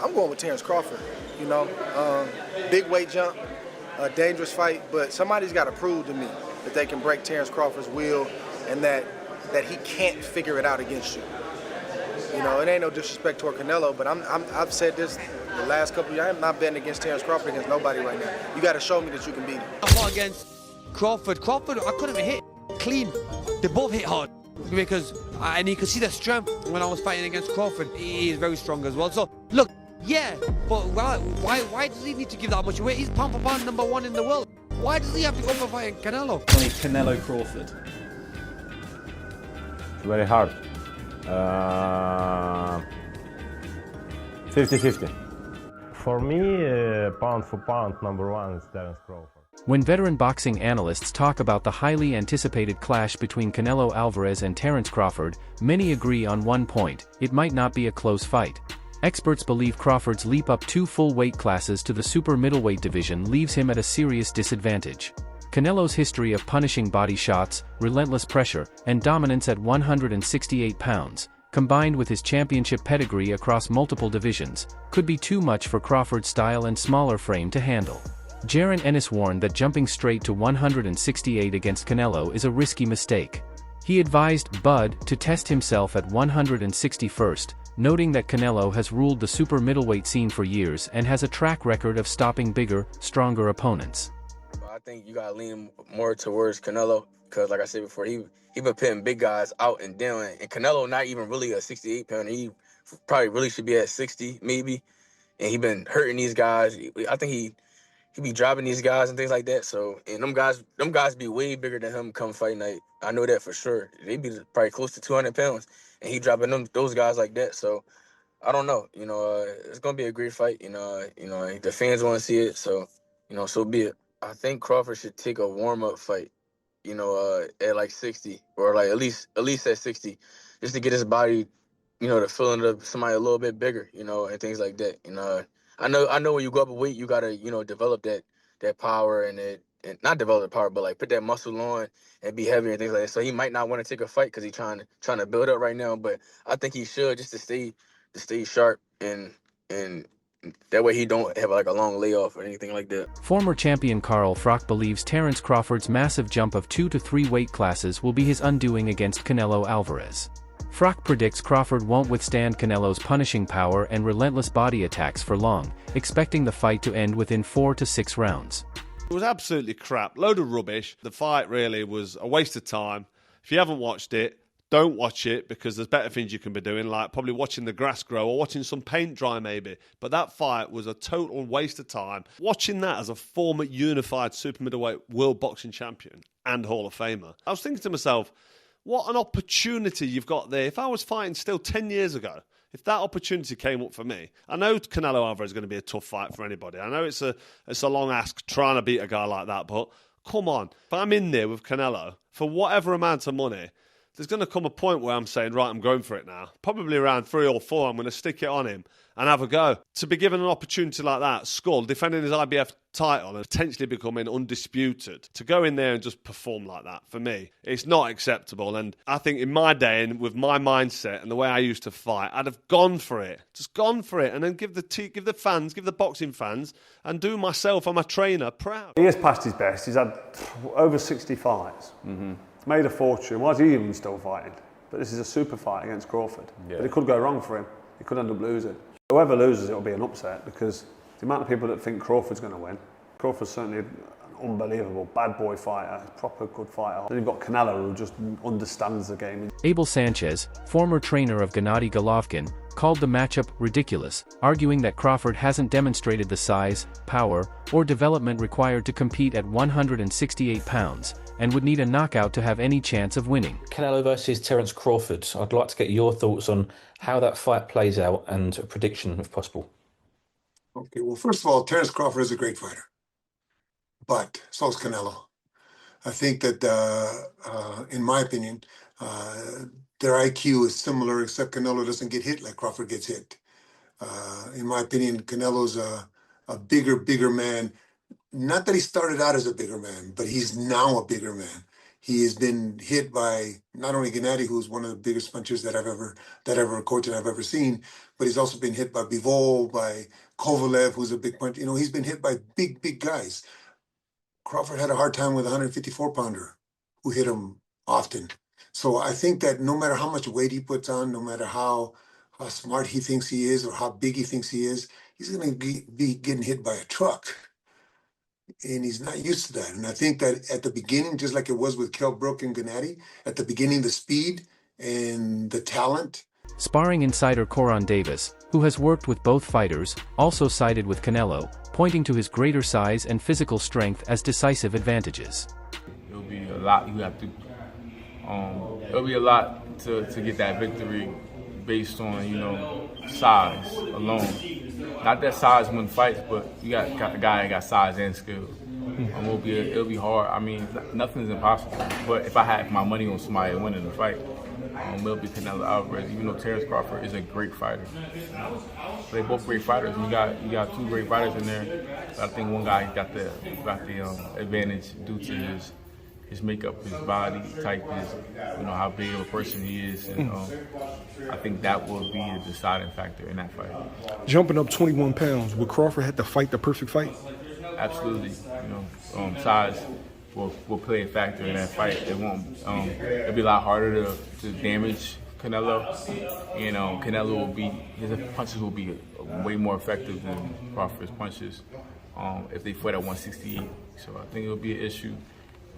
I'm going with Terence Crawford. You know, big weight jump, a dangerous fight, but somebody's got to prove to me that they can break Terence Crawford's will and that he can't figure it out against you. You know, it ain't no disrespect toward Canelo, but I've said this the last couple of years. I'm not betting against Terence Crawford against nobody right now. You got to show me that you can beat him. I fought against Crawford. I couldn't even hit clean. They both hit hard because, and you could see the strength when I was fighting against Crawford. He is very strong as well. So look, yeah, but why does he need to give that much weight? He's pound for pound #1 in the world. Why does he have to go for fighting Canelo? Canelo Crawford. It's very hard. 50-50. For me, pound for pound, #1 is Terence Crawford. When veteran boxing analysts talk about the highly anticipated clash between Canelo Alvarez and Terence Crawford, many agree on one point: it might not be a close fight. Experts believe Crawford's leap up 2 full weight classes to the super middleweight division leaves him at a serious disadvantage. Canelo's history of punishing body shots, relentless pressure, and dominance at 168 pounds, combined with his championship pedigree across multiple divisions, could be too much for Crawford's style and smaller frame to handle. Jaron Ennis warned that jumping straight to 168 against Canelo is a risky mistake. He advised Bud to test himself at 161st, noting that Canelo has ruled the super middleweight scene for years and has a track record of stopping bigger, stronger opponents. I think you gotta lean more towards Canelo because, like I said before, he been putting big guys out and down, and Canelo not even really a 68 pounder. He probably really should be at 60 maybe, and he been hurting these guys. I think he be dropping these guys and things like that. So, and them guys be way bigger than him come fight night. I know that for sure. They be probably close to 200 pounds, and he dropping those guys like that. So, I don't know. You know, it's gonna be a great fight. You know, the fans want to see it. So, so be it. I think Crawford should take a warm-up fight, at like 60 or like at least at 60, just to get his body, to feeling of somebody a little bit bigger, and things like that. I know when you go up a weight, you gotta, develop that power and not develop the power, but like put that muscle on and be heavier and things like that. So he might not want to take a fight because he's trying to build up right now, but I think he should just to stay sharp and that way he don't have like a long layoff or anything like that. Former champion Carl Froch believes Terence Crawford's massive jump of 2 to 3 weight classes will be his undoing against Canelo Alvarez. Froch predicts Crawford won't withstand Canelo's punishing power and relentless body attacks for long, expecting the fight to end within 4 to 6 rounds. It was absolutely crap, load of rubbish. The fight really was a waste of time. If you haven't watched it, don't watch it because there's better things you can be doing, like probably watching the grass grow or watching some paint dry maybe. But that fight was a total waste of time. Watching that as a former unified super middleweight world boxing champion and Hall of Famer, I was thinking to myself, what an opportunity you've got there. If I was fighting still 10 years ago, if that opportunity came up for me, I know Canelo Alvarez is going to be a tough fight for anybody. I know it's a long ask trying to beat a guy like that, but come on. If I'm in there with Canelo for whatever amount of money, there's going to come a point where I'm saying, right, I'm going for it now. Probably around 3 or 4, I'm going to stick it on him and have a go. To be given an opportunity like that, Skull, defending his IBF title and potentially becoming undisputed, to go in there and just perform like that, for me, it's not acceptable. And I think in my day and with my mindset and the way I used to fight, I'd have gone for it. Just gone for it and then give the fans, give the boxing fans and do myself and my trainer proud. He has passed his best. He's had over 60 fights. Made a fortune. Why is he even still fighting? But this is a super fight against Crawford. Yeah. But it could go wrong for him. He could end up losing. Whoever loses, it'll be an upset because the amount of people that think Crawford's going to win. Crawford's certainly an unbelievable bad boy fighter, proper good fighter. Then you've got Canelo who just understands the game. Abel Sanchez, former trainer of Gennady Golovkin, called the matchup ridiculous, arguing that Crawford hasn't demonstrated the size, power, or development required to compete at 168 pounds, and would need a knockout to have any chance of winning. Canelo versus Terence Crawford. I'd like to get your thoughts on how that fight plays out and a prediction if possible. Okay, well, first of all, Terence Crawford is a great fighter, but so is Canelo. I think that, in my opinion, their IQ is similar, except Canelo doesn't get hit like Crawford gets hit. In my opinion, Canelo's a bigger man. Not that he started out as a bigger man, but he's now a bigger man. He has been hit by not only Gennady, who's one of the biggest punchers that I've ever coached and I've ever seen, but he's also been hit by Bivol, by Kovalev, who's a big puncher. You know, he's been hit by big guys. Crawford had a hard time with a 154-pounder who hit him often. So I think that no matter how much weight he puts on, no matter how smart he thinks he is or how big he thinks he is, he's going to be getting hit by a truck. And he's not used to that. And I think that at the beginning, just like it was with Kell Brook and Gennady, at the beginning, the speed and the talent. Sparring insider Coron Davis, who has worked with both fighters, also sided with Canelo, pointing to his greater size and physical strength as decisive advantages. It'll be a lot you have to, it'll be a lot to get that victory based on, you know, size alone. Not that size wins fights, but you got a guy that got size and skill. It'll be hard. I mean, nothing's impossible. But if I had my money on somebody winning the fight, it'll be Canelo Alvarez. Even though Terence Crawford is a great fighter, they're both great fighters. And you got two great fighters in there. But I think one guy got the advantage due to his makeup, his body type, how big of a person he is. And I think that will be a deciding factor in that fight. Jumping up 21 pounds, would Crawford have to fight the perfect fight? Absolutely. Size will play a factor in that fight. It won't. It'll be a lot harder to damage Canelo. Canelo his punches will be way more effective than Crawford's punches if they fight at 168. So I think it'll be an issue.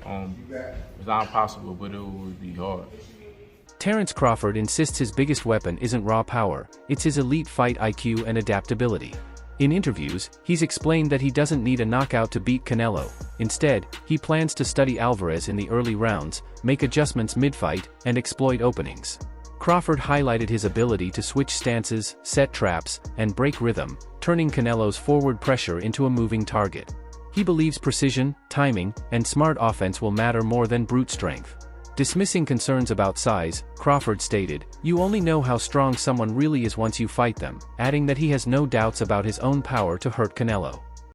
It's not impossible, but it will be hard. Terence Crawford insists his biggest weapon isn't raw power, it's his elite fight IQ and adaptability. In interviews, he's explained that he doesn't need a knockout to beat Canelo. Instead, he plans to study Alvarez in the early rounds, make adjustments mid-fight, and exploit openings. Crawford highlighted his ability to switch stances, set traps, and break rhythm, turning Canelo's forward pressure into a moving target. He believes precision, timing, and smart offense will matter more than brute strength. Dismissing concerns about size, Crawford stated, "You only know how strong someone really is once you fight them," adding that he has no doubts about his own power to hurt Canelo.